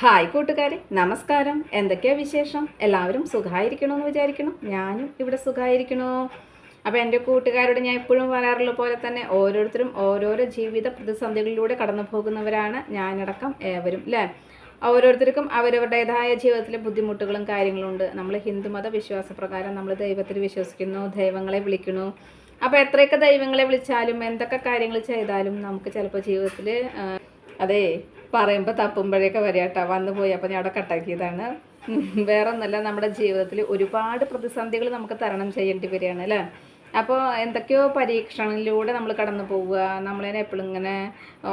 Hi കൂട്ടുകാരെ, നമസ്കാരം. എന്തൊക്കെയാ വിശേഷം? എല്ലാവരും സുഖമായിരിക്കണമെന്ന് വിചാരിക്കണം. ഞാനും ഇവിടെ സുഖമായിരിക്കണു. അപ്പോൾ എൻ്റെ കൂട്ടുകാരോട് ഞാൻ എപ്പോഴും പറയാറുള്ള പോലെ തന്നെ ഓരോരുത്തരും ഓരോരോ ജീവിത പ്രതിസന്ധികളിലൂടെ കടന്നു പോകുന്നവരാണ്, ഞാനടക്കം ഏവരും അല്ലേ. ഓരോരുത്തർക്കും അവരവരുടേതായ ജീവിതത്തിലെ ബുദ്ധിമുട്ടുകളും കാര്യങ്ങളും ഉണ്ട്. നമ്മൾ ഹിന്ദുമത വിശ്വാസപ്രകാരം നമ്മൾ ദൈവത്തിൽ വിശ്വസിക്കുന്നു, ദൈവങ്ങളെ വിളിക്കുന്നു. അപ്പോൾ എത്രയൊക്കെ ദൈവങ്ങളെ വിളിച്ചാലും എന്തൊക്കെ കാര്യങ്ങൾ ചെയ്താലും നമുക്ക് ചിലപ്പോൾ ജീവിതത്തിൽ അതെ പറയുമ്പോൾ തപ്പുമ്പോഴേക്കെ വരികട്ടോ വന്നു പോയി. അപ്പോൾ ഞാൻ അവിടെ കട്ടാക്കിയതാണ്. വേറെ ഒന്നല്ല, നമ്മുടെ ജീവിതത്തിൽ ഒരുപാട് പ്രതിസന്ധികൾ നമുക്ക് തരണം ചെയ്യേണ്ടി വരികയാണ് അല്ലേ. അപ്പോൾ എന്തൊക്കെയോ പരീക്ഷണങ്ങളിലൂടെ നമ്മൾ കടന്നു പോവുക. നമ്മളതിനെ എപ്പോഴും ഇങ്ങനെ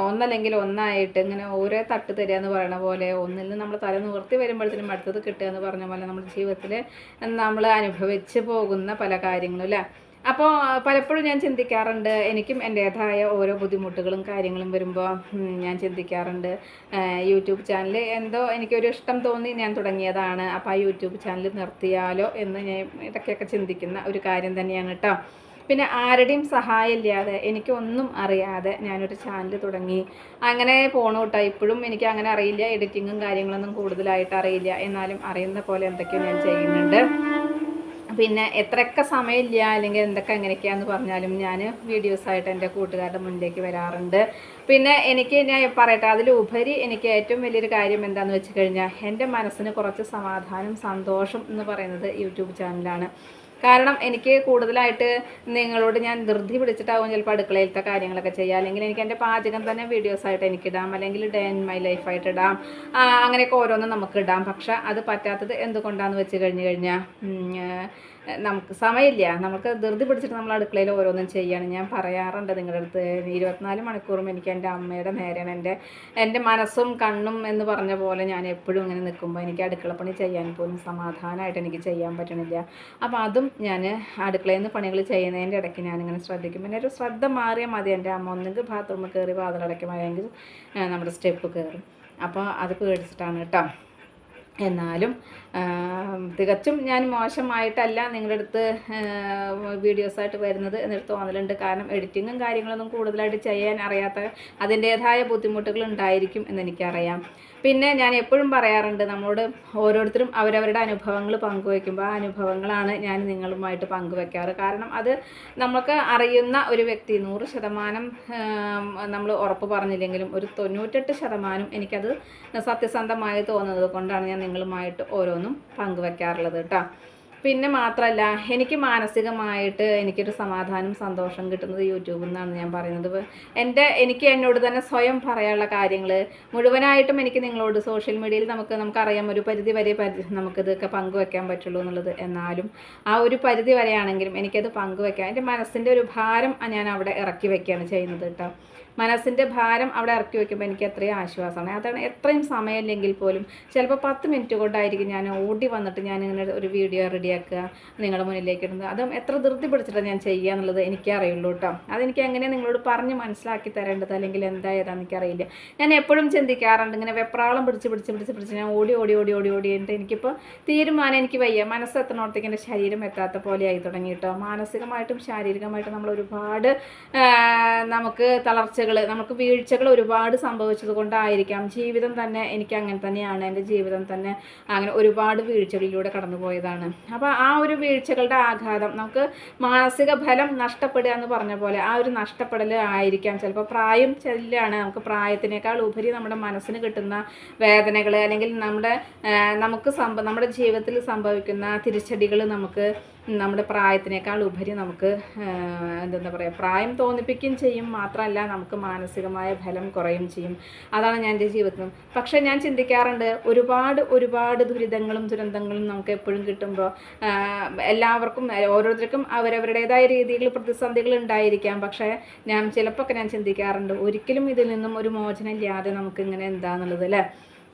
ഒന്നല്ലെങ്കിൽ ഒന്നായിട്ട് ഇങ്ങനെ ഓരോ തട്ട് തരിക എന്ന് പറയുന്ന പോലെ ഒന്നിൽ നിന്ന് നമ്മൾ തല നിവർത്തി വരുമ്പോഴത്തേനും അടുത്തത് കിട്ടുക എന്ന് പറഞ്ഞ പോലെ നമ്മുടെ ജീവിതത്തിൽ നമ്മൾ അനുഭവിച്ച് പോകുന്ന പല കാര്യങ്ങളും അല്ലേ. അപ്പോൾ പലപ്പോഴും ഞാൻ ചിന്തിക്കാറുണ്ട്, എനിക്കും എൻ്റേതായ ഓരോ ബുദ്ധിമുട്ടുകളും കാര്യങ്ങളും വരുമ്പോൾ ഞാൻ ചിന്തിക്കാറുണ്ട്, യൂട്യൂബ് ചാനൽ എന്തോ എനിക്കൊരു ഇഷ്ടം തോന്നി ഞാൻ തുടങ്ങിയതാണ്. അപ്പോൾ ആ യൂട്യൂബ് ചാനൽ നിർത്തിയാലോ എന്ന് ഞാൻ ഇടയ്ക്കൊക്കെ ചിന്തിക്കുന്ന ഒരു കാര്യം തന്നെയാണ് കേട്ടോ. പിന്നെ ആരുടെയും സഹായം ഇല്ലാതെ എനിക്കൊന്നും അറിയാതെ ഞാനൊരു ചാനൽ തുടങ്ങി അങ്ങനെ പോണു കേട്ടോ. ഇപ്പോഴും എനിക്ക് അങ്ങനെ അറിയില്ല, എഡിറ്റിങ്ങും കാര്യങ്ങളൊന്നും കൂടുതലായിട്ട് അറിയില്ല. എന്നാലും അറിയുന്ന പോലെ എന്തൊക്കെയോ ഞാൻ ചെയ്യുന്നുണ്ട്. പിന്നെ എത്രയൊക്കെ സമയമില്ല അല്ലെങ്കിൽ എന്തൊക്കെ എങ്ങനെയൊക്കെയാണെന്ന് പറഞ്ഞാലും ഞാൻ വീഡിയോസായിട്ട് എൻ്റെ കൂട്ടുകാരുടെ മുന്നിലേക്ക് വരാറുണ്ട്. പിന്നെ ഞാൻ പറയട്ടെ, അതിലുപരി എനിക്ക് ഏറ്റവും വലിയൊരു കാര്യം എന്താണെന്ന് വെച്ച് കഴിഞ്ഞാൽ എൻ്റെ മനസ്സിന് കുറച്ച് സമാധാനം, സന്തോഷം എന്ന് പറയുന്നത് യൂട്യൂബ് ചാനലാണ്. കാരണം എനിക്ക് കൂടുതലായിട്ട് നിങ്ങളോട് ഞാൻ ധൃതി പിടിച്ചിട്ടാവും ചിലപ്പോൾ അടുക്കളയിലത്തെ കാര്യങ്ങളൊക്കെ ചെയ്യുക. അല്ലെങ്കിൽ എനിക്ക് എൻ്റെ പാചകം തന്നെ വീഡിയോസായിട്ട് എനിക്കിടാം, അല്ലെങ്കിൽ ഡേ ഇൻ മൈ ലൈഫായിട്ട് ഇടാം, അങ്ങനെയൊക്കെ ഓരോന്നും നമുക്ക് ഇടാം. പക്ഷെ അത് പറ്റാത്തത് എന്തുകൊണ്ടാണെന്ന് വെച്ച് കഴിഞ്ഞാൽ നമുക്ക് സമയമില്ല. നമുക്ക് ധൃതി പിടിച്ചിട്ട് നമ്മൾ അടുക്കളയിൽ ഓരോന്നും ചെയ്യാണ്. ഞാൻ പറയാറുണ്ട് നിങ്ങളുടെ അടുത്ത്, 24 മണിക്കൂറും എനിക്ക് എൻ്റെ അമ്മയുടെ നേരെയാണ്. എൻ്റെ മനസ്സും കണ്ണും എന്ന് പറഞ്ഞ പോലെ ഞാൻ എപ്പോഴും ഇങ്ങനെ നിൽക്കുമ്പോൾ എനിക്ക് അടുക്കളപ്പണി ചെയ്യാൻ പോലും സമാധാനമായിട്ട് എനിക്ക് ചെയ്യാൻ പറ്റണില്ല. അപ്പോൾ അതും ഞാൻ അടുക്കളയിൽ നിന്ന് പണികൾ ചെയ്യുന്നതിൻ്റെ ഇടയ്ക്ക് ഞാനിങ്ങനെ ശ്രദ്ധിക്കും. പിന്നെ ഒരു ശ്രദ്ധ മാറിയാൽ മതി, എൻ്റെ അമ്മ ഒന്നെങ്കിൽ ബാത്റൂമിൽ കയറി വാതിലടയ്ക്കും, അല്ലെങ്കിൽ നമ്മുടെ സ്റ്റെപ്പ് കയറും. അപ്പോൾ അത് പേടിച്ചിട്ടാണ് കേട്ടോ. എന്നാലും തികച്ചും ഞാൻ മോശമായിട്ടല്ല നിങ്ങളുടെ അടുത്ത് വീഡിയോസായിട്ട് വരുന്നത് എന്നൊരു തോന്നലുണ്ട്. കാരണം എഡിറ്റിങ്ങും കാര്യങ്ങളൊന്നും കൂടുതലായിട്ട് ചെയ്യാൻ അറിയാത്ത അതിൻ്റേതായ ബുദ്ധിമുട്ടുകൾ ഉണ്ടായിരിക്കും എന്നെനിക്കറിയാം. പിന്നെ ഞാൻ എപ്പോഴും പറയാറുണ്ട്, നമ്മളോട് ഓരോരുത്തരും അവരവരുടെ അനുഭവങ്ങൾ പങ്കുവയ്ക്കുമ്പോൾ ആ അനുഭവങ്ങളാണ് ഞാൻ നിങ്ങളുമായിട്ട് പങ്കുവയ്ക്കാറ്. കാരണം അത് നമുക്ക് അറിയുന്ന ഒരു വ്യക്തി 100% നമ്മൾ ഉറപ്പ് പറഞ്ഞില്ലെങ്കിലും ഒരു 98% എനിക്കത് സത്യസന്ധമായി തോന്നുന്നത് കൊണ്ടാണ് ഞാൻ നിങ്ങളുമായിട്ട് ഓരോന്നും പങ്കുവയ്ക്കാറുള്ളത് കേട്ടോ. പിന്നെ മാത്രമല്ല, എനിക്ക് മാനസികമായിട്ട് എനിക്കൊരു സമാധാനം, സന്തോഷം കിട്ടുന്നത് യൂട്യൂബിൽ നിന്നാണ് ഞാൻ പറയുന്നത്. എനിക്ക് എന്നോട് തന്നെ സ്വയം പറയാനുള്ള കാര്യങ്ങൾ മുഴുവനായിട്ടും എനിക്ക് നിങ്ങളോട് സോഷ്യൽ മീഡിയയിൽ നമുക്കറിയാം ഒരു പരിധി വരെ നമുക്കിതൊക്കെ പങ്കുവെക്കാൻ പറ്റുള്ളൂ എന്നുള്ളത്. എന്നാലും ആ ഒരു പരിധി വരെയാണെങ്കിലും എനിക്കത് പങ്കുവെക്കാം. എൻ്റെ മനസ്സിൻ്റെ ഒരു ഭാരം ഞാൻ അവിടെ ഇറക്കി വയ്ക്കുകയാണ് ചെയ്യുന്നത് കേട്ടോ. മനസ്സിൻ്റെ ഭാരം അവിടെ ഇറക്കി വയ്ക്കുമ്പോൾ എനിക്ക് എത്രയും ആശ്വാസമാണ്. അതാണ് എത്രയും സമയമില്ലെങ്കിൽ പോലും ചിലപ്പോൾ 10 മിനിറ്റ് കൊണ്ടായിരിക്കും ഞാൻ ഓടി വന്നിട്ട് ഞാനിങ്ങനെ ഒരു വീഡിയോ റെഡിയാക്കുക നിങ്ങളുടെ മുന്നിലേക്ക് ഇടുന്നത്. അതും എത്ര ധൃതി പിടിച്ചിട്ടാണ് ഞാൻ ചെയ്യുക എന്നുള്ളത് എനിക്കേ അറിയുള്ളൂ കേട്ടോ. അതെനിക്ക് എങ്ങനെ നിങ്ങളോട് പറഞ്ഞ് മനസ്സിലാക്കി തരേണ്ടത് അല്ലെങ്കിൽ എന്തായതാണെന്ന് എനിക്കറിയില്ല. ഞാൻ എപ്പോഴും ചിന്തിക്കാറുണ്ട്, ഇങ്ങനെ വെപ്രാളം പിടിച്ച് ഞാൻ ഓടി എന്നിട്ട് എനിക്കിപ്പോൾ തീരുമാനം എനിക്ക് വയ്യ. മനസ്സ് എത്തണോടത്തേക്ക് എൻ്റെ ശരീരം എത്താത്ത പോലെ ആയി തുടങ്ങി കേട്ടോ. മാനസികമായിട്ടും ശാരീരികമായിട്ടും നമ്മൾ ഒരുപാട് നമുക്ക് നമുക്ക് വീഴ്ചകൾ ഒരുപാട് സംഭവിച്ചത് കൊണ്ടായിരിക്കാം. ജീവിതം തന്നെ എനിക്ക് അങ്ങനെ തന്നെയാണ്. എൻ്റെ ജീവിതം തന്നെ അങ്ങനെ ഒരുപാട് വീഴ്ചകളിലൂടെ കടന്നു പോയതാണ്. അപ്പോൾ ആ ഒരു വീഴ്ചകളുടെ ആഘാതം നമുക്ക് മാനസിക ബലം നഷ്ടപ്പെടുക എന്ന് പറഞ്ഞ പോലെ ആ ഒരു നഷ്ടപ്പെടൽ ആയിരിക്കാം. ചിലപ്പോൾ പ്രായം ചെല്ലാണ്, നമുക്ക് പ്രായത്തിനേക്കാൾ ഉപരി നമ്മുടെ മനസ്സിന് കിട്ടുന്ന വേദനകൾ അല്ലെങ്കിൽ നമ്മുടെ ജീവിതത്തിൽ സംഭവിക്കുന്ന തിരിച്ചടികൾ നമ്മുടെ പ്രായത്തിനേക്കാൾ ഉപരി നമുക്ക് എന്താ പറയുക, പ്രായം തോന്നിപ്പിക്കുകയും ചെയ്യും. മാത്രമല്ല നമുക്ക് മാനസികമായ ബലം കുറയും ചെയ്യും. അതാണ് ഞാൻ എൻ്റെ ജീവിതത്തിൽ. പക്ഷേ ഞാൻ ചിന്തിക്കാറുണ്ട്, ഒരുപാട് ദുരന്തങ്ങളും നമുക്ക് എപ്പോഴും കിട്ടുമ്പോൾ എല്ലാവർക്കും ഓരോരുത്തർക്കും അവരവരുടേതായ രീതിയിൽ പ്രതിസന്ധികൾ ഉണ്ടായിരിക്കാം. പക്ഷേ ചിലപ്പോൾ ഞാൻ ചിന്തിക്കാറുണ്ട്, ഒരിക്കലും ഇതിൽ നിന്നും ഒരു മോചനം ഇല്ലാതെ നമുക്കിങ്ങനെ എന്താണെന്നുള്ളത് അല്ലേ.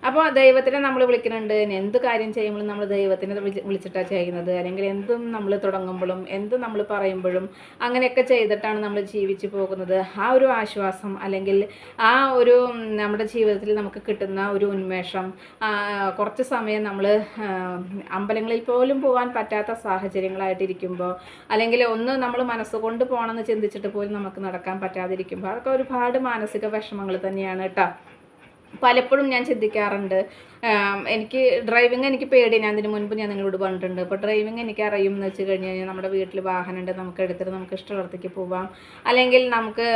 അപ്പോൾ ദൈവത്തിനെ നമ്മൾ വിളിക്കുന്നുണ്ട്. എന്ത് കാര്യം ചെയ്യുമ്പോഴും നമ്മൾ ദൈവത്തിനെ വിളിച്ചിട്ടാണ് ചെയ്യുന്നത്. അല്ലെങ്കിൽ എന്തും നമ്മൾ തുടങ്ങുമ്പോഴും എന്തും നമ്മൾ പറയുമ്പോഴും അങ്ങനെയൊക്കെ ചെയ്തിട്ടാണ് നമ്മൾ ജീവിച്ചു പോകുന്നത്. ആ ഒരു ആശ്വാസം അല്ലെങ്കിൽ ആ ഒരു നമ്മുടെ ജീവിതത്തിൽ നമുക്ക് കിട്ടുന്ന ഒരു ഉന്മേഷം, കുറച്ച് സമയം നമ്മൾ അമ്പലങ്ങളിൽ പോലും പോകാൻ പറ്റാത്ത സാഹചര്യങ്ങളായിട്ടിരിക്കുമ്പോൾ, അല്ലെങ്കിൽ നമ്മൾ മനസ്സുകൊണ്ട് പോകണമെന്ന് ചിന്തിച്ചിട്ട് പോലും നമുക്ക് നടക്കാൻ പറ്റാതിരിക്കുമ്പോൾ, അതൊക്കെ ഒരുപാട് മാനസിക വിഷമങ്ങൾ തന്നെയാണ് കേട്ടോ. പലപ്പോഴും ഞാൻ ചിന്തിക്കാറുണ്ട്. എനിക്ക് ഡ്രൈവിംഗ് എനിക്ക് പേടിയാണ്. ഞാൻ ഇതിന് മുൻപ് ഞാൻ നിങ്ങളോട് പറഞ്ഞിട്ടുണ്ട്. അപ്പോൾ ഡ്രൈവിംഗ് എനിക്ക് അറിയും എന്ന് വെച്ച് കഴിഞ്ഞ് കഴിഞ്ഞാൽ നമ്മുടെ വീട്ടിൽ വാഹനമുണ്ട്, നമുക്ക് എടുത്തിട്ട് നമുക്ക് ഇഷ്ടമുള്ളിടത്തേക്ക് പോവാം. അല്ലെങ്കിൽ നമുക്ക്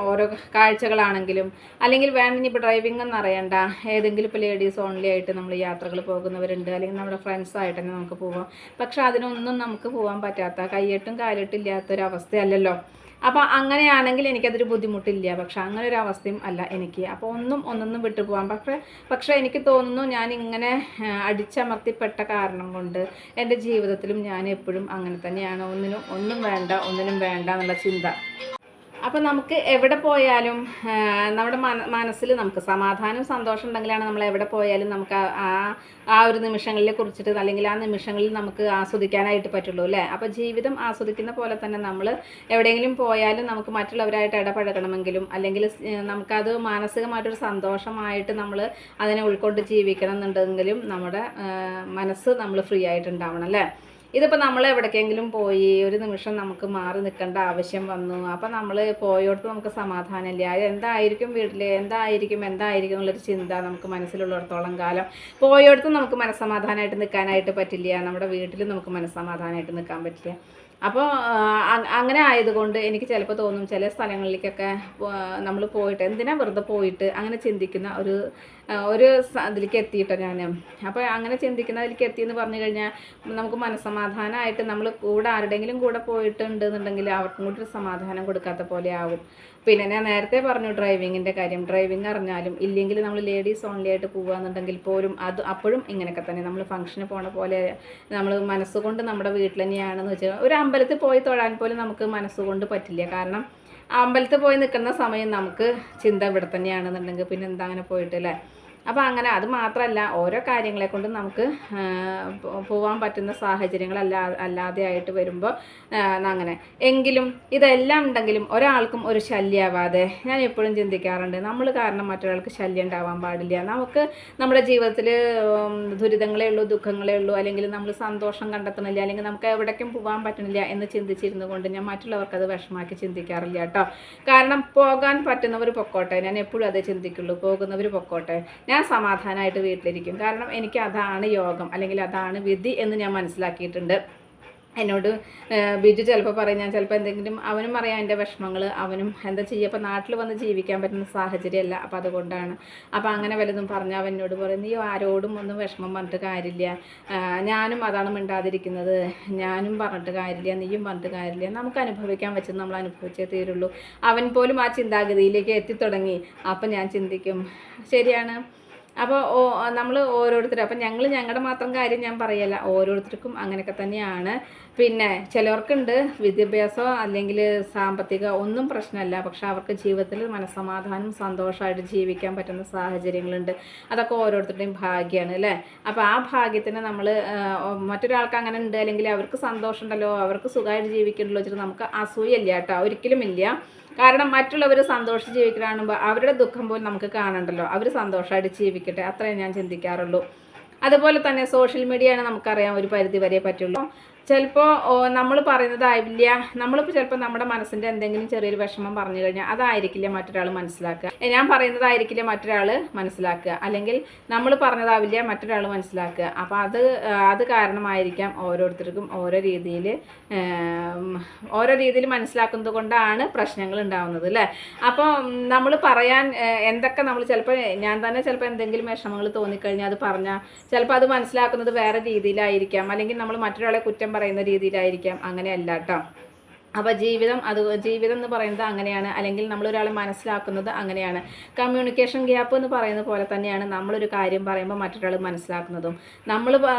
ഓരോ കാഴ്ചകളാണെങ്കിലും അല്ലെങ്കിൽ വേണമെങ്കിൽ ഇപ്പോൾ ഡ്രൈവിംഗ് എന്ന് അറിയണ്ട, ഏതെങ്കിലും ഇപ്പോൾ ലേഡീസ് ഓൺലി ആയിട്ട് നമ്മൾ യാത്രകൾ പോകുന്നവരുണ്ട്, അല്ലെങ്കിൽ നമ്മുടെ ഫ്രണ്ട്സായിട്ട് തന്നെ നമുക്ക് പോവാം. പക്ഷെ അതിനൊന്നും നമുക്ക് പോകാൻ പറ്റാത്ത, കയ്യെട്ടും കാലെട്ടും ഇല്ലാത്തൊരവസ്ഥയല്ലല്ലോ. അപ്പോൾ അങ്ങനെയാണെങ്കിൽ എനിക്കതൊരു ബുദ്ധിമുട്ടില്ല. പക്ഷെ അങ്ങനെ ഒരു അവസ്ഥയും അല്ല എനിക്ക്. അപ്പോൾ ഒന്നൊന്നും വിട്ടു പോകാം. പക്ഷേ എനിക്ക് തോന്നുന്നു ഞാൻ ഇങ്ങനെ അടിച്ചമർത്തിപ്പെട്ട കാരണം കൊണ്ട് എൻ്റെ ജീവിതത്തിലും ഞാൻ എപ്പോഴും അങ്ങനെ തന്നെയാണ്. ഒന്നും ഒന്നിനും വേണ്ട എന്നുള്ള ചിന്ത. അപ്പോൾ നമുക്ക് എവിടെ പോയാലും നമ്മുടെ മനസ്സിൽ നമുക്ക് സമാധാനം സന്തോഷം ഉണ്ടെങ്കിലാണ് നമ്മൾ എവിടെ പോയാലും നമുക്ക് ആ ഒരു നിമിഷങ്ങളെ കുറിച്ചിട്ട് അല്ലെങ്കിൽ ആ നിമിഷങ്ങളിൽ നമുക്ക് ആസ്വദിക്കാനായിട്ട് പറ്റുള്ളൂ അല്ലേ. അപ്പോൾ ജീവിതം ആസ്വദിക്കുന്ന പോലെ തന്നെ നമ്മൾ എവിടെയെങ്കിലും പോയാലും നമുക്ക് മറ്റുള്ളവരായിട്ട് ഇടപഴകണമെങ്കിലും അല്ലെങ്കിൽ നമുക്കത് മാനസികമായിട്ടൊരു സന്തോഷമായിട്ട് നമ്മൾ അതിനെ ഉൾക്കൊണ്ട് ജീവിക്കണം എന്നുണ്ടെങ്കിലും നമ്മുടെ മനസ്സ് നമ്മൾ ഫ്രീ ആയിട്ടുണ്ടാവണം അല്ലേ. ഇതിപ്പോൾ നമ്മൾ എവിടേക്കെങ്കിലും പോയി ഒരു നിമിഷം നമുക്ക് മാറി നിൽക്കേണ്ട ആവശ്യം വന്നു. അപ്പോൾ നമ്മൾ പോയോടത്ത് നമുക്ക് സമാധാനമില്ല. എന്തായിരിക്കും വീട്ടിൽ എന്തായിരിക്കും എന്നുള്ളൊരു ചിന്ത നമുക്ക് മനസ്സിലുള്ളിടത്തോളം കാലം പോയോടത്തും നമുക്ക് മനസ്സമാധാനമായിട്ട് നിൽക്കാനായിട്ട് പറ്റില്ല. നമ്മുടെ വീട്ടിലും നമുക്ക് മനസ്സമാധാനമായിട്ട് നിൽക്കാൻ പറ്റില്ല. അപ്പോൾ അങ്ങനെ ആയതുകൊണ്ട് എനിക്ക് ചിലപ്പോൾ തോന്നും ചില സ്ഥലങ്ങളിലേക്കൊക്കെ നമ്മൾ പോയിട്ട് എന്തിനാ വെറുതെ പോയിട്ട് അങ്ങനെ ചിന്തിക്കുന്ന ഒരു ഇതിലേക്ക് എത്തിയിട്ടോ ഞാൻ. അപ്പോൾ അങ്ങനെ ചിന്തിക്കുന്നതിലേക്ക് എത്തിയെന്ന് പറഞ്ഞു കഴിഞ്ഞാൽ നമുക്ക് മനസ്സമാധാനമായിട്ട് നമ്മൾ കൂടെ ആരുടെയെങ്കിലും കൂടെ പോയിട്ടുണ്ട് എന്നുണ്ടെങ്കിൽ അവർക്കും കൂടി ഒരു സമാധാനം കൊടുക്കാത്ത പോലെ ആകും. പിന്നെ ഞാൻ നേരത്തെ പറഞ്ഞു ഡ്രൈവിങ്ങിൻ്റെ കാര്യം. ഡ്രൈവിംഗ് അറിഞ്ഞാലും ഇല്ലെങ്കിൽ നമ്മൾ ലേഡീസ് ഓൺലി ആയിട്ട് പോകുകയെന്നുണ്ടെങ്കിൽ പോലും അപ്പോഴും ഇങ്ങനെയൊക്കെ തന്നെ നമ്മൾ ഫംഗ്ഷന് പോണ പോലെ നമ്മൾ മനസ്സുകൊണ്ട് നമ്മുടെ വീട്ടിൽ തന്നെയാണെന്ന് വെച്ചാൽ ഒരു അമ്പലത്തിൽ പോയി തൊഴാൻ പോലും നമുക്ക് മനസ്സുകൊണ്ട് പറ്റില്ല. കാരണം അമ്പലത്തിൽ പോയി നിൽക്കുന്ന സമയം നമുക്ക് ചിന്ത ഇവിടെ തന്നെയാണെന്നുണ്ടെങ്കിൽ പിന്നെ എന്താ അങ്ങനെ പോയിട്ടില്ലേ. അപ്പോൾ അങ്ങനെ അത് മാത്രമല്ല ഓരോ കാര്യങ്ങളെ കൊണ്ട് നമുക്ക് പോകാൻ പറ്റുന്ന സാഹചര്യങ്ങൾ അല്ലാതെ ആയിട്ട് വരുമ്പോൾ അങ്ങനെ എങ്കിലും ഇതെല്ലാം ഉണ്ടെങ്കിലും ഒരാൾക്കും ഒരു ശല്യമാവാതെ ഞാൻ എപ്പോഴും ചിന്തിക്കാറുണ്ട്. നമ്മൾ കാരണം മറ്റൊരാൾക്ക് ശല്യം ഉണ്ടാവാൻ പാടില്ല. നമുക്ക് നമ്മുടെ ജീവിതത്തിൽ ദുരിതങ്ങളേ ഉള്ളൂ, ദുഃഖങ്ങളേ ഉള്ളൂ, അല്ലെങ്കിൽ നമ്മൾ സന്തോഷം കണ്ടെത്തണില്ല, അല്ലെങ്കിൽ നമുക്ക് എവിടേക്കും പോകാൻ പറ്റണില്ല എന്ന് ചിന്തിച്ചിരുന്നു കൊണ്ട് ഞാൻ മറ്റുള്ളവർക്ക് അത് വിഷമാക്കി ചിന്തിക്കാറില്ല കേട്ടോ. കാരണം പോകാൻ പറ്റുന്നവർ പൊക്കോട്ടെ, ഞാൻ എപ്പോഴും അതേ ചിന്തിക്കുള്ളൂ. പോകുന്നവർ പൊക്കോട്ടെ, ഞാൻ സമാധാനമായിട്ട് വീട്ടിലിരിക്കും. കാരണം എനിക്ക് അതാണ് യോഗം അല്ലെങ്കിൽ അതാണ് വിധി എന്ന് ഞാൻ മനസ്സിലാക്കിയിട്ടുണ്ട്. എന്നോട് ബിജു ചിലപ്പോൾ പറയും, ഞാൻ ചിലപ്പോൾ എന്തെങ്കിലും അവനും അറിയാം എൻ്റെ വിഷമങ്ങൾ, അവനും എന്താ ചെയ്യുക, അപ്പോൾ നാട്ടിൽ വന്ന് ജീവിക്കാൻ പറ്റുന്ന സാഹചര്യമല്ല, അപ്പോൾ അതുകൊണ്ടാണ്. അപ്പോൾ അങ്ങനെ വല്ലതും പറഞ്ഞാൽ അവൻ എന്നോട് പറയും, നീ ആരോടും ഒന്നും വിഷമം പറഞ്ഞിട്ട് കാര്യമില്ല, ഞാനും അതാണ് മിണ്ടാതിരിക്കുന്നത്, ഞാനും പറഞ്ഞിട്ട് കാര്യമില്ല, നീയും പറഞ്ഞിട്ട് കാര്യമില്ല, നമുക്ക് അനുഭവിക്കാൻ വെച്ചത് നമ്മൾ അനുഭവിച്ചേ തീരുള്ളൂ. അവൻ പോലും ആ ചിന്താഗതിയിലേക്ക് എത്തിത്തുടങ്ങി. അപ്പം ഞാൻ ചിന്തിക്കും ശരിയാണ്. അപ്പോൾ നമ്മൾ ഓരോരുത്തരും, അപ്പം ഞങ്ങളുടെ മാത്രം കാര്യം ഞാൻ പറയല്ല, ഓരോരുത്തർക്കും അങ്ങനെയൊക്കെ തന്നെയാണ്. പിന്നെ ചിലവർക്കുണ്ട് വിദ്യാഭ്യാസമോ അല്ലെങ്കിൽ സാമ്പത്തിക ഒന്നും പ്രശ്നമല്ല, പക്ഷെ അവർക്ക് ജീവിതത്തിൽ മനസ്സമാധാനം സന്തോഷമായിട്ട് ജീവിക്കാൻ പറ്റുന്ന സാഹചര്യങ്ങളുണ്ട്. അതൊക്കെ ഓരോരുത്തരുടെയും ഭാഗ്യമാണ് അല്ലേ. അപ്പോൾ ആ ഭാഗ്യത്തിന് നമ്മൾ മറ്റൊരാൾക്ക് അങ്ങനെ ഉണ്ട് അല്ലെങ്കിൽ അവർക്ക് സന്തോഷം ഉണ്ടല്ലോ, അവർക്ക് സുഖമായിട്ട് ജീവിക്കണ്ടല്ലോ വെച്ചിട്ട് നമുക്ക് അസൂയല്ല കേട്ടോ, ഒരിക്കലും ഇല്ല. കാരണം മറ്റുള്ളവർ സന്തോഷിച്ച് ജീവിക്കണമെങ്കിൽ അവരുടെ ദുഃഖം പോലും നമുക്ക് കാണണ്ടല്ലോ, അവർ സന്തോഷമായിട്ട് ജീവിക്കട്ടെ, അത്രേ ഞാൻ ചിന്തിക്കാറുള്ളൂ. അതുപോലെ തന്നെ സോഷ്യൽ മീഡിയയാണ് നമുക്കറിയാം ഒരു പരിധി വരെ പറ്റുള്ളൂ. ചിലപ്പോൾ നമ്മൾ പറയുന്നതാവില്ല, നമ്മളിപ്പോൾ ചിലപ്പോൾ നമ്മുടെ മനസ്സിൻ്റെ എന്തെങ്കിലും ചെറിയൊരു വിഷമം പറഞ്ഞു കഴിഞ്ഞാൽ അതായിരിക്കില്ല മറ്റൊരാൾ മനസ്സിലാക്കുക, ഞാൻ പറയുന്നതായിരിക്കില്ല മറ്റൊരാൾ മനസ്സിലാക്കുക, അല്ലെങ്കിൽ നമ്മൾ പറഞ്ഞതാവില്ല മറ്റൊരാൾ മനസ്സിലാക്കുക. അപ്പോൾ അത് കാരണമായിരിക്കാം ഓരോരുത്തർക്കും ഓരോ രീതിയിൽ മനസ്സിലാക്കുന്നത് കൊണ്ടാണ് പ്രശ്നങ്ങൾ ഉണ്ടാകുന്നത് അല്ലേ. അപ്പോൾ നമ്മൾ പറയാൻ എന്തൊക്കെ നമ്മൾ ചിലപ്പോൾ ഞാൻ തന്നെ ചിലപ്പോൾ എന്തെങ്കിലും വിഷമങ്ങൾ തോന്നിക്കഴിഞ്ഞാൽ അത് പറഞ്ഞാൽ ചിലപ്പോൾ അത് മനസ്സിലാക്കുന്നത് വേറെ രീതിയിലായിരിക്കാം, അല്ലെങ്കിൽ നമ്മൾ മറ്റൊരാളെ കുറ്റം പറയുന്ന രീതിയിലായിരിക്കാം. അങ്ങനെയല്ല കേട്ടോ. അപ്പോൾ ജീവിതം എന്ന് പറയുന്നത് അങ്ങനെയാണ്, അല്ലെങ്കിൽ നമ്മളൊരാളെ മനസ്സിലാക്കുന്നത് അങ്ങനെയാണ്. കമ്മ്യൂണിക്കേഷൻ ഗ്യാപ്പ് എന്ന് പറയുന്ന പോലെ തന്നെയാണ് നമ്മളൊരു കാര്യം പറയുമ്പോൾ മറ്റൊരാൾ മനസ്സിലാക്കുന്നതും. നമ്മൾ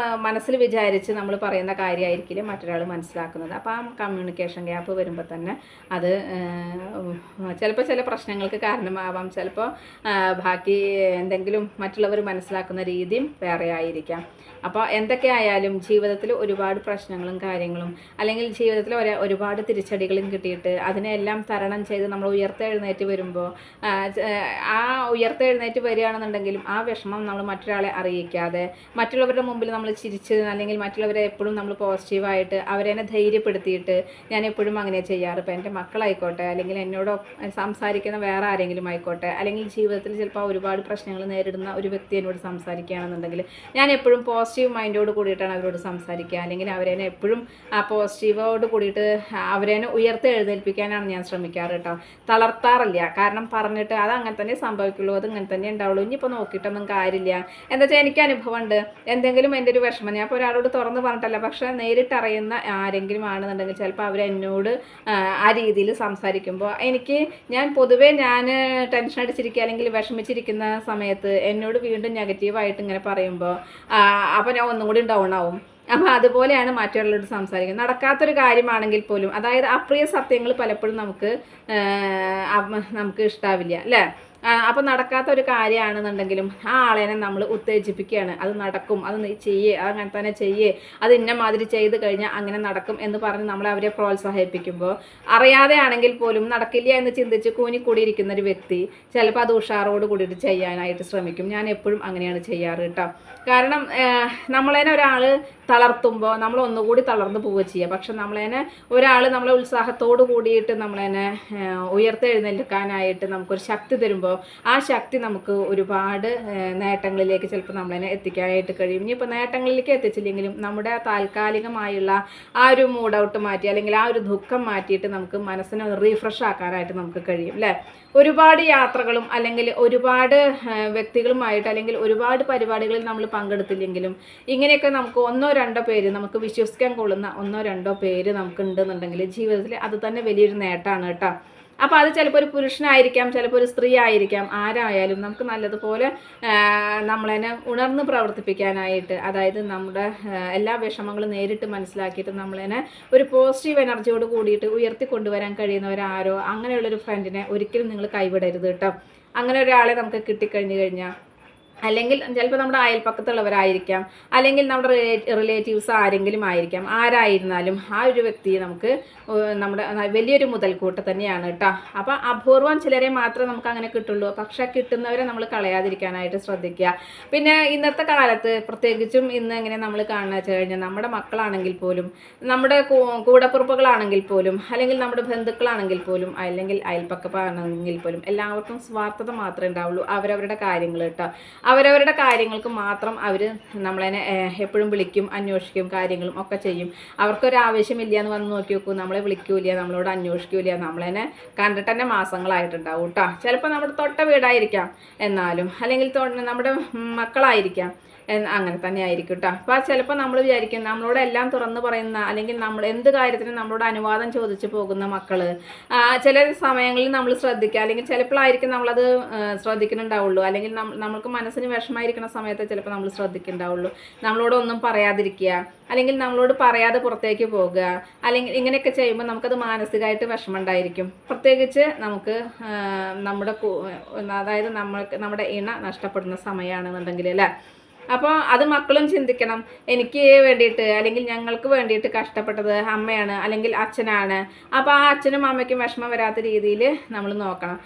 മനസ്സിൽ വിചാരിച്ച് നമ്മൾ പറയുന്ന കാര്യമായിരിക്കില്ല മറ്റൊരാൾ മനസ്സിലാക്കുന്നത്. അപ്പോൾ ആ കമ്മ്യൂണിക്കേഷൻ ഗ്യാപ്പ് വരുമ്പോൾ തന്നെ അത് ചിലപ്പോൾ ചില പ്രശ്നങ്ങൾക്ക് കാരണമാവാം, ചിലപ്പോൾ ബാക്കി എന്തെങ്കിലും മറ്റുള്ളവർ മനസ്സിലാക്കുന്ന രീതിയും വേറെ ആയിരിക്കാം. അപ്പോൾ എന്തൊക്കെയായാലും ജീവിതത്തിൽ ഒരുപാട് പ്രശ്നങ്ങളും കാര്യങ്ങളും അല്ലെങ്കിൽ ജീവിതത്തിൽ ഒരുപാട് തിരിച്ചടികളും കിട്ടിയിട്ട് അതിനെല്ലാം തരണം ചെയ്ത് നമ്മൾ ഉയർത്തെഴുന്നേറ്റ് വരുമ്പോൾ ആ ഉയർത്തെഴുന്നേറ്റ് വരികയാണെന്നുണ്ടെങ്കിലും ആ വിഷമം നമ്മൾ മറ്റൊരാളെ അറിയിക്കാതെ മറ്റുള്ളവരുടെ മുമ്പിൽ നമ്മൾ ചിരിച്ച് അല്ലെങ്കിൽ മറ്റുള്ളവരെ എപ്പോഴും നമ്മൾ പോസിറ്റീവായിട്ട് അവരെ ധൈര്യപ്പെടുത്തിയിട്ട് ഞാൻ എപ്പോഴും അങ്ങനെ ചെയ്യാറ്. ഇപ്പോൾ എൻ്റെ മക്കളായിക്കോട്ടെ അല്ലെങ്കിൽ എന്നോട് സംസാരിക്കുന്ന വേറെ ആരെങ്കിലും ആയിക്കോട്ടെ അല്ലെങ്കിൽ ജീവിതത്തിൽ ചിലപ്പോൾ ഒരുപാട് പ്രശ്നങ്ങൾ നേരിടുന്ന ഒരു വ്യക്തി എന്നോട് സംസാരിക്കുകയാണെന്നുണ്ടെങ്കിൽ ഞാൻ എപ്പോഴും പോസിറ്റീവ് മൈൻഡോട് കൂടിയിട്ടാണ് അവരോട് സംസാരിക്കുക. അല്ലെങ്കിൽ അവരെ എപ്പോഴും ആ പോസിറ്റീവോട് കൂടിയിട്ട് അവരെ ഉയർത്തെഴുന്നേൽപ്പിക്കാനാണ് ഞാൻ ശ്രമിക്കാറ് കേട്ടോ. തളർത്താറില്ല. കാരണം പറഞ്ഞിട്ട് അത് അങ്ങനെ തന്നെ സംഭവിക്കുള്ളൂ, അത് ഇങ്ങനെ തന്നെ ഉണ്ടാവുള്ളൂ, ഇനിയിപ്പോൾ നോക്കിയിട്ടൊന്നും കാര്യമില്ല. എന്താ വെച്ചാൽ എനിക്ക് അനുഭവമുണ്ട്. എന്തെങ്കിലും എൻ്റെ ഒരു വിഷമം ഞാൻ ഇപ്പോൾ ഒരാളോട് തുറന്ന് പറഞ്ഞിട്ടല്ല, പക്ഷേ നേരിട്ടറിയുന്ന ആരെങ്കിലും ആണെന്നുണ്ടെങ്കിൽ ചിലപ്പോൾ അവരെന്നോട് ആ രീതിയിൽ സംസാരിക്കുമ്പോൾ ഞാൻ പൊതുവേ ടെൻഷൻ അടിച്ചിരിക്കുക അല്ലെങ്കിൽ വിഷമിച്ചിരിക്കുന്ന സമയത്ത് എന്നോട് വീണ്ടും നെഗറ്റീവായിട്ട് ഇങ്ങനെ പറയുമ്പോൾ അപ്പോൾ ഞാൻ ഒന്നും കൂടി ഡൗൺ ആവും. അപ്പോൾ അതുപോലെയാണ് മറ്റുള്ളവരോട് സംസാരിക്കുന്നത്. നടക്കാത്തൊരു കാര്യമാണെങ്കിൽ പോലും, അതായത് അപ്രിയ സത്യങ്ങൾ പലപ്പോഴും നമുക്ക് ഇഷ്ടാവില്ല അല്ലേ. അപ്പോൾ നടക്കാത്ത ഒരു കാര്യമാണെന്നുണ്ടെങ്കിലും ആ ആളേനെ നമ്മൾ ഉത്തേജിപ്പിക്കുകയാണ്. അത് നടക്കും, അത് നീ ചെയ്യേ, അങ്ങനെ തന്നെ ചെയ്യേ, അത് ഇന്ന മാതിരി ചെയ്ത് കഴിഞ്ഞാൽ അങ്ങനെ നടക്കും എന്ന് പറഞ്ഞ് നമ്മൾ അവരെ പ്രോത്സാഹിപ്പിക്കുമ്പോൾ അറിയാതെ ആണെങ്കിൽ പോലും നടക്കില്ല എന്ന് ചിന്തിച്ച് കൂനിക്കൂടിയിരിക്കുന്ന ഒരു വ്യക്തി ചിലപ്പോൾ അത് ഉഷാറോട് കൂടിയിട്ട് ചെയ്യാനായിട്ട് ശ്രമിക്കും. ഞാൻ എപ്പോഴും അങ്ങനെയാണ് ചെയ്യാറ് കേട്ടോ. കാരണം നമ്മളതിനെ ഒരാൾ തളർത്തുമ്പോൾ നമ്മൾ ഒന്നുകൂടി തളർന്നു പോവുക ചെയ്യുക. പക്ഷെ ഒരാൾ നമ്മളെ ഉത്സാഹത്തോട് കൂടിയിട്ട് നമ്മളതിനെ ഉയർത്തെഴുന്നേൽക്കാനായിട്ട് നമുക്കൊരു ശക്തി തരുമ്പോൾ ആ ശക്തി നമുക്ക് ഒരുപാട് നേട്ടങ്ങളിലേക്ക് ചിലപ്പോൾ നമ്മളതിനെ എത്തിക്കാനായിട്ട് കഴിയും. ഇനിയിപ്പോൾ നേട്ടങ്ങളിലേക്ക് എത്തിച്ചില്ലെങ്കിലും നമ്മുടെ താൽക്കാലികമായുള്ള ആ ഒരു മൂഡ് ഔട്ട് മാറ്റി അല്ലെങ്കിൽ ആ ഒരു ദുഃഖം മാറ്റിയിട്ട് നമുക്ക് മനസ്സിനെ റീഫ്രഷ് ആക്കാനായിട്ട് നമുക്ക് കഴിയും അല്ലേ. ഒരുപാട് യാത്രകളും അല്ലെങ്കിൽ ഒരുപാട് വ്യക്തികളുമായിട്ട് അല്ലെങ്കിൽ ഒരുപാട് പരിപാടികളിൽ നമ്മൾ പങ്കെടുത്തില്ലെങ്കിലും ഇങ്ങനെയൊക്കെ നമുക്ക് ഒന്നോ രണ്ടോ പേര് നമുക്ക് വിശ്വസിക്കാൻ കൊള്ളുന്ന ഒന്നോ രണ്ടോ പേര് നമുക്ക് ഉണ്ടെന്നുണ്ടെങ്കിൽ ജീവിതത്തിൽ അത് തന്നെ വലിയൊരു നേട്ടമാണ് കേട്ടോ. അപ്പോൾ അത് ചിലപ്പോൾ ഒരു പുരുഷനായിരിക്കാം, ചിലപ്പോൾ ഒരു സ്ത്രീ ആയിരിക്കാം, ആരായാലും നമുക്ക് നല്ലതുപോലെ നമ്മളതിനെ ഉണർന്ന് പ്രവർത്തിപ്പിക്കാനായിട്ട്, അതായത് നമ്മുടെ എല്ലാ വിഷമങ്ങളും നേരിട്ട് മനസ്സിലാക്കിയിട്ട് നമ്മളതിനെ ഒരു പോസിറ്റീവ് എനർജിയോട് കൂടിയിട്ട് ഉയർത്തിക്കൊണ്ടുവരാൻ കഴിയുന്നവരാരോ അങ്ങനെയുള്ളൊരു ഫ്രണ്ടിനെ ഒരിക്കലും നിങ്ങൾ കൈവിടരുത് കേട്ടോ. അങ്ങനെ ഒരാളെ നമുക്ക് കിട്ടിക്കഴിഞ്ഞു കഴിഞ്ഞാൽ അല്ലെങ്കിൽ ചിലപ്പോൾ നമ്മുടെ അയൽപ്പക്കത്തുള്ളവരായിരിക്കാം അല്ലെങ്കിൽ നമ്മുടെ റിലേറ്റീവ്സ് ആരെങ്കിലും ആയിരിക്കാം, ആരായിരുന്നാലും ആ ഒരു വ്യക്തിയെ നമുക്ക് നമ്മുടെ വലിയൊരു മുതൽക്കൂട്ട് തന്നെയാണ് കേട്ടോ. അപ്പോൾ അപൂർവം ചിലരെ മാത്രമേ നമുക്ക് അങ്ങനെ കിട്ടുള്ളൂ. പക്ഷേ കിട്ടുന്നവരെ നമ്മൾ കളയാതിരിക്കാനായിട്ട് ശ്രദ്ധിക്കുക. പിന്നെ ഇന്നത്തെ കാലത്ത് പ്രത്യേകിച്ചും ഇന്ന് എങ്ങനെ നമ്മൾ കാണുക വെച്ച് കഴിഞ്ഞാൽ നമ്മുടെ മക്കളാണെങ്കിൽ പോലും നമ്മുടെ കൂടപ്പുറപ്പുകളാണെങ്കിൽ പോലും അല്ലെങ്കിൽ നമ്മുടെ ബന്ധുക്കളാണെങ്കിൽ പോലും അല്ലെങ്കിൽ അയൽപ്പക്കമാണെങ്കിൽ പോലും എല്ലാവർക്കും സ്വാർത്ഥത മാത്രമേ ഉണ്ടാവുള്ളൂ. അവരവരുടെ കാര്യങ്ങൾ കേട്ടോ. അവരവരുടെ കാര്യങ്ങൾക്ക് മാത്രം അവർ നമ്മളതിനെ എപ്പോഴും വിളിക്കും, അന്വേഷിക്കും, കാര്യങ്ങളും ഒക്കെ ചെയ്യും. അവർക്കൊരാവശ്യമില്ല എന്ന് വന്ന് നോക്കി നോക്കൂ, നമ്മളെ വിളിക്കൂല, നമ്മളോട് അന്വേഷിക്കൂല, നമ്മളതിനെ കണ്ടിട്ട് തന്നെ മാസങ്ങളായിട്ടുണ്ടാവും കേട്ടോ. ചിലപ്പോൾ നമ്മുടെ തൊട്ട വീടായിരിക്കാം എന്നാലും, അല്ലെങ്കിൽ നമ്മുടെ മക്കളായിരിക്കാം, അങ്ങനെ തന്നെ ആയിരിക്കും കേട്ടോ. അപ്പോൾ ചിലപ്പോൾ നമ്മൾ വിചാരിക്കും നമ്മളോട് എല്ലാം തുറന്ന് പറയുന്ന അല്ലെങ്കിൽ നമ്മൾ എന്ത് കാര്യത്തിനും നമ്മളോട് അനുവാദം ചോദിച്ചു പോകുന്ന മക്കൾ ചില സമയങ്ങളിൽ നമ്മൾ ശ്രദ്ധിക്കുക, അല്ലെങ്കിൽ ചിലപ്പോഴായിരിക്കും നമ്മളത് ശ്രദ്ധിക്കുന്നുണ്ടാവുള്ളൂ, അല്ലെങ്കിൽ നമുക്ക് മനസ്സിന് വിഷമമായിരിക്കുന്ന സമയത്ത് ചിലപ്പോൾ നമ്മൾ ശ്രദ്ധിക്കുന്നുണ്ടാവുള്ളൂ. നമ്മളോടൊന്നും പറയാതിരിക്കുക, അല്ലെങ്കിൽ നമ്മളോട് പറയാതെ പുറത്തേക്ക് പോകുക, അല്ലെങ്കിൽ ഇങ്ങനെയൊക്കെ ചെയ്യുമ്പോൾ നമുക്കത് മാനസികമായിട്ട് വിഷമമുണ്ടായിരിക്കും. പ്രത്യേകിച്ച് നമുക്ക് അതായത് നമ്മുടെ ഇണ നഷ്ടപ്പെടുന്ന സമയമാണെന്നുണ്ടെങ്കിൽ അല്ലേ. അപ്പോൾ അത് മക്കളും ചിന്തിക്കണം, എനിക്ക് വേണ്ടിയിട്ട് അല്ലെങ്കിൽ ഞങ്ങൾക്ക് വേണ്ടിയിട്ട് കഷ്ടപ്പെട്ടത് അമ്മയാണ് അല്ലെങ്കിൽ അച്ഛനാണ്. അപ്പോൾ ആ അച്ഛനും അമ്മയ്ക്കും വിഷമം വരാത്ത രീതിയിൽ നമ്മൾ നോക്കണം.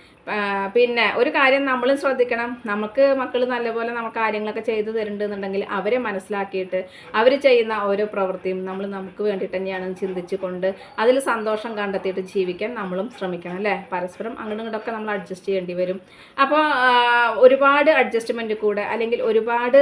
പിന്നെ ഒരു കാര്യം നമ്മളും ശ്രദ്ധിക്കണം, നമുക്ക് മക്കൾ നല്ലപോലെ നമുക്ക് കാര്യങ്ങളൊക്കെ ചെയ്തു തരുന്നുണ്ടെന്നുണ്ടെങ്കിൽ അവരെ മനസ്സിലാക്കിയിട്ട് അവർ ചെയ്യുന്ന ഓരോ പ്രവൃത്തിയും നമുക്ക് വേണ്ടിയിട്ട് തന്നെയാണെന്ന് ചിന്തിച്ചു കൊണ്ട് അതിൽ സന്തോഷം കണ്ടെത്തിയിട്ട് ജീവിക്കാൻ നമ്മളും ശ്രമിക്കണം അല്ലേ. പരസ്പരം അങ്ങോട്ടും ഇങ്ങോട്ടൊക്കെ നമ്മൾ അഡ്ജസ്റ്റ് ചെയ്യേണ്ടി വരും. അപ്പോൾ ഒരുപാട് അഡ്ജസ്റ്റ്മെൻറ്റ് കൂടെ അല്ലെങ്കിൽ ഒരുപാട്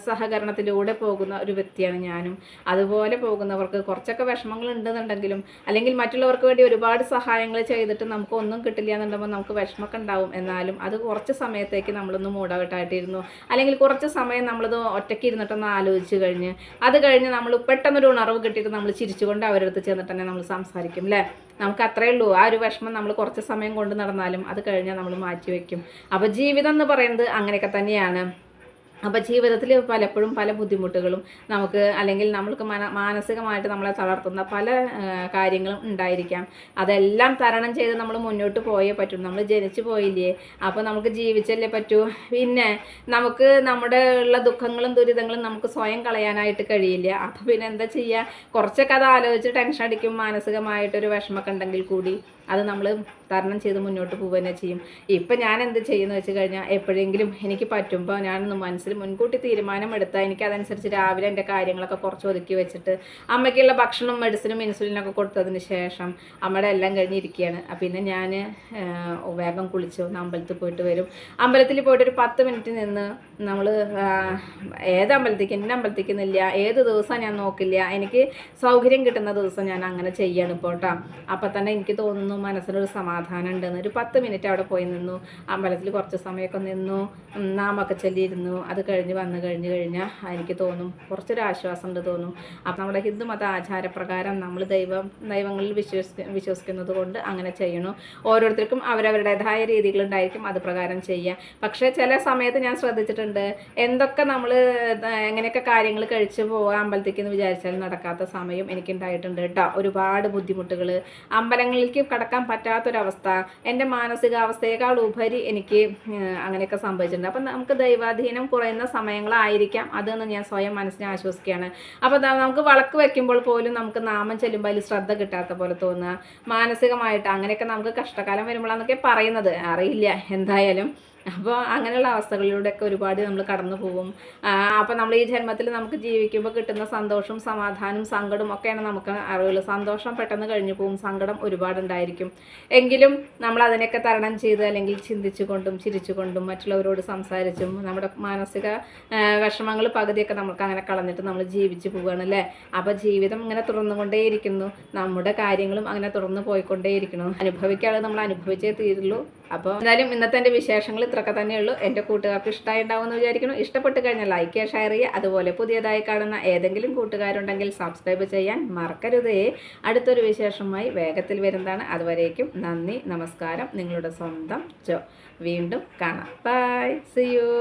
സഹകരണത്തിലൂടെ പോകുന്ന ഒരു വ്യക്തിയാണ് ഞാനും. അതുപോലെ പോകുന്നവർക്ക് കുറച്ചൊക്കെ വിഷമങ്ങൾ ഉണ്ടെന്നുണ്ടെങ്കിലും അല്ലെങ്കിൽ മറ്റുള്ളവർക്ക് വേണ്ടി ഒരുപാട് സഹായങ്ങൾ ചെയ്തിട്ട് നമുക്ക് ഒന്നും കിട്ടില്ല എന്നുണ്ടെങ്കിൽ നമുക്ക് വിഷമമൊക്കെ ഉണ്ടാവും. എന്നാലും അത് കുറച്ച് സമയത്തേക്ക് നമ്മളൊന്ന് മൂടൗട്ടായിട്ടിരുന്നു അല്ലെങ്കിൽ കുറച്ച് സമയം നമ്മളത് ഒറ്റയ്ക്ക് ഇരുന്നിട്ടൊന്ന് ആലോചിച്ച് കഴിഞ്ഞ് അത് കഴിഞ്ഞ് നമ്മൾ പെട്ടെന്നൊരു ഉണർവ് കിട്ടിയിട്ട് നമ്മൾ ചിരിച്ചുകൊണ്ട് അവരുടെ അടുത്ത് ചെന്നിട്ട് തന്നെ നമ്മൾ സംസാരിക്കും അല്ലേ. നമുക്ക് അത്രയേ ഉള്ളൂ. ആ ഒരു വിഷമം നമ്മൾ കുറച്ച് സമയം കൊണ്ട് നടന്നാലും അത് കഴിഞ്ഞാൽ നമ്മൾ മാറ്റി വയ്ക്കും. അപ്പോൾ ജീവിതം എന്ന് പറയുന്നത് അങ്ങനെയൊക്കെ തന്നെയാണ്. അപ്പോൾ ജീവിതത്തിൽ പലപ്പോഴും പല ബുദ്ധിമുട്ടുകളും നമുക്ക് അല്ലെങ്കിൽ നമ്മൾക്ക് മാനസികമായിട്ട് നമ്മളെ തളർത്തുന്ന പല കാര്യങ്ങളും ഉണ്ടായിരിക്കാം. അതെല്ലാം തരണം ചെയ്ത് നമ്മൾ മുന്നോട്ട് പോയേ പറ്റും. നമ്മൾ ജനിച്ചു പോയില്ലേ, അപ്പോൾ നമുക്ക് ജീവിച്ചല്ലേ പറ്റൂ. പിന്നെ നമുക്ക് നമ്മുടെ ഉള്ള ദുഃഖങ്ങളും ദുരിതങ്ങളും നമുക്ക് സ്വയം കളയാനായിട്ട് കഴിയില്ല. അപ്പോൾ പിന്നെ എന്താ ചെയ്യുക, കുറച്ചൊക്കെ അത് ആലോചിച്ച് ടെൻഷൻ അടിക്കും, മാനസികമായിട്ടൊരു വിഷമമൊക്കെ ഉണ്ടെങ്കിൽ കൂടി അത് നമ്മൾ തരണം ചെയ്ത് മുന്നോട്ട് പോവുക തന്നെ ചെയ്യും. ഇപ്പം ഞാൻ എന്ത് ചെയ്യുമെന്ന് വെച്ച് കഴിഞ്ഞാൽ, എപ്പോഴെങ്കിലും എനിക്ക് പറ്റുമ്പോൾ ഞാനൊന്ന് മനസ്സിൽ മുൻകൂട്ടി തീരുമാനമെടുത്താൽ എനിക്കതനുസരിച്ച് രാവിലെ എൻ്റെ കാര്യങ്ങളൊക്കെ കുറച്ച് ഒതുക്കി വെച്ചിട്ട് അമ്മയ്ക്കുള്ള ഭക്ഷണം മെഡിസിനും ഇൻസുലിനൊക്കെ കൊടുത്തതിന് ശേഷം അമ്മയുടെ എല്ലാം കഴിഞ്ഞിരിക്കുകയാണ്. പിന്നെ ഞാൻ വേഗം കുളിച്ച് ഒന്ന് അമ്പലത്തിൽ പോയിട്ട് വരും. അമ്പലത്തിൽ പോയിട്ട് ഒരു 10 മിനിറ്റ് നിന്ന് നമ്മൾ ഏത് അമ്പലത്തേക്ക്, എൻ്റെ അമ്പലത്തേക്ക് എന്നില്ല, ഏത് ദിവസം ഞാൻ നോക്കില്ല, എനിക്ക് സൗകര്യം കിട്ടുന്ന ദിവസം ഞാൻ അങ്ങനെ ചെയ്യാണ് ഇപ്പോൾ കേട്ടോ. അപ്പം തന്നെ എനിക്ക് തോന്നുന്നു മനസ്സിനൊരു സമാധാനം ഉണ്ടെന്ന്. ഒരു 10 മിനിറ്റ് അവിടെ പോയി നിന്നു, അമ്പലത്തിൽ കുറച്ച് സമയമൊക്കെ നിന്നു, നാമൊക്കെ ചൊല്ലിയിരുന്നു. അത് കഴിഞ്ഞ് വന്നു കഴിഞ്ഞാൽ എനിക്ക് തോന്നും കുറച്ചൊരു ആശ്വാസം ഉണ്ട് തോന്നും. അപ്പം നമ്മുടെ ഹിന്ദു മത ആചാരപ്രകാരം നമ്മൾ ദൈവങ്ങളിൽ വിശ്വസിക്കുന്നത് കൊണ്ട് അങ്ങനെ ചെയ്യണു. ഓരോരുത്തർക്കും അവരവരുടേതായ രീതികളുണ്ടായിരിക്കും, അത് പ്രകാരം ചെയ്യുക. പക്ഷേ ചില സമയത്ത് ഞാൻ ശ്രദ്ധിച്ചിട്ടുണ്ട്, എന്തൊക്കെ നമ്മൾ എങ്ങനെയൊക്കെ കാര്യങ്ങൾ കഴിച്ച് പോകാം അമ്പലത്തേക്ക് എന്ന് വിചാരിച്ചാൽ നടക്കാത്ത സമയം എനിക്കുണ്ടായിട്ടുണ്ട് കേട്ടോ. ഒരുപാട് ബുദ്ധിമുട്ടുകൾ, അമ്പലങ്ങളിലേക്ക് കടക്കാൻ പറ്റാത്തൊരവസ്ഥ, എൻ്റെ മാനസികാവസ്ഥയേക്കാൾ ഉപരി എനിക്ക് അങ്ങനെയൊക്കെ സംഭവിച്ചിട്ടുണ്ട്. അപ്പം നമുക്ക് ദൈവാധീനം കുറയുന്ന സമയങ്ങളായിരിക്കാം അതെന്ന് ഞാൻ സ്വയം മനസ്സിനെ ആശ്വസിക്കുകയാണ്. അപ്പോൾ നമുക്ക് വിളക്ക് വെക്കുമ്പോൾ പോലും നമുക്ക് നാമം ചെല്ലുമ്പോൾ അതിൽ ശ്രദ്ധ കിട്ടാത്ത പോലെ തോന്നുക, മാനസികമായിട്ട് അങ്ങനെയൊക്കെ നമുക്ക് കഷ്ടകാലം വരുമ്പോഴാണെന്നൊക്കെ പറയുന്നത്, അറിയില്ല എന്തായാലും. അപ്പോൾ അങ്ങനെയുള്ള അവസ്ഥകളിലൂടെയൊക്കെ ഒരുപാട് നമ്മൾ കടന്നു പോകും. അപ്പോൾ നമ്മൾ ഈ ജന്മത്തിൽ നമുക്ക് ജീവിക്കുമ്പോൾ കിട്ടുന്ന സന്തോഷവും സമാധാനവും സങ്കടവും ഒക്കെയാണ് നമുക്ക് അറിയുള്ളൂ. സന്തോഷം പെട്ടെന്ന് കഴിഞ്ഞു പോകും, സങ്കടം ഒരുപാടുണ്ടായിരിക്കും. എങ്കിലും നമ്മൾ അതിനെയൊക്കെ തരണം ചെയ്ത് അല്ലെങ്കിൽ ചിന്തിച്ചുകൊണ്ടും ചിരിച്ചുകൊണ്ടും മറ്റുള്ളവരോട് സംസാരിച്ചും നമ്മുടെ മാനസിക വിഷമങ്ങൾ പകുതിയൊക്കെ നമുക്ക് അങ്ങനെ കളഞ്ഞിട്ട് നമ്മൾ ജീവിച്ചു പോവുകയാണ് അല്ലേ. അപ്പോൾ ജീവിതം ഇങ്ങനെ തുറന്നുകൊണ്ടേയിരിക്കുന്നു, നമ്മുടെ കാര്യങ്ങളും അങ്ങനെ തുറന്നു പോയിക്കൊണ്ടേയിരിക്കുന്നു. അനുഭവിക്കാതെ നമ്മൾ അനുഭവിച്ചേ തീരുള്ളൂ. അപ്പോൾ എന്തായാലും ഇന്നത്തെ എൻ്റെ വിശേഷങ്ങൾ ഇത്രയൊക്കെ തന്നെയുള്ളൂ. എൻ്റെ കൂട്ടുകാർക്ക് ഇഷ്ടമായി ഉണ്ടാവുമെന്ന് വിചാരിക്കുന്നു. ഇഷ്ടപ്പെട്ട് കഴിഞ്ഞാൽ ലൈക്ക് ചെയ്യുക, ഷെയർ ചെയ്യുക. അതുപോലെ പുതിയതായി കാണുന്ന ഏതെങ്കിലും കൂട്ടുകാരുണ്ടെങ്കിൽ സബ്സ്ക്രൈബ് ചെയ്യാൻ മറക്കരുതേ. അടുത്തൊരു വിശേഷമായി വേഗത്തിൽ വരുന്നതാണ്. അതുവരേക്കും നന്ദി, നമസ്കാരം. നിങ്ങളുടെ സ്വന്തം ജോ. വീണ്ടും കാണാം. Bye, see U.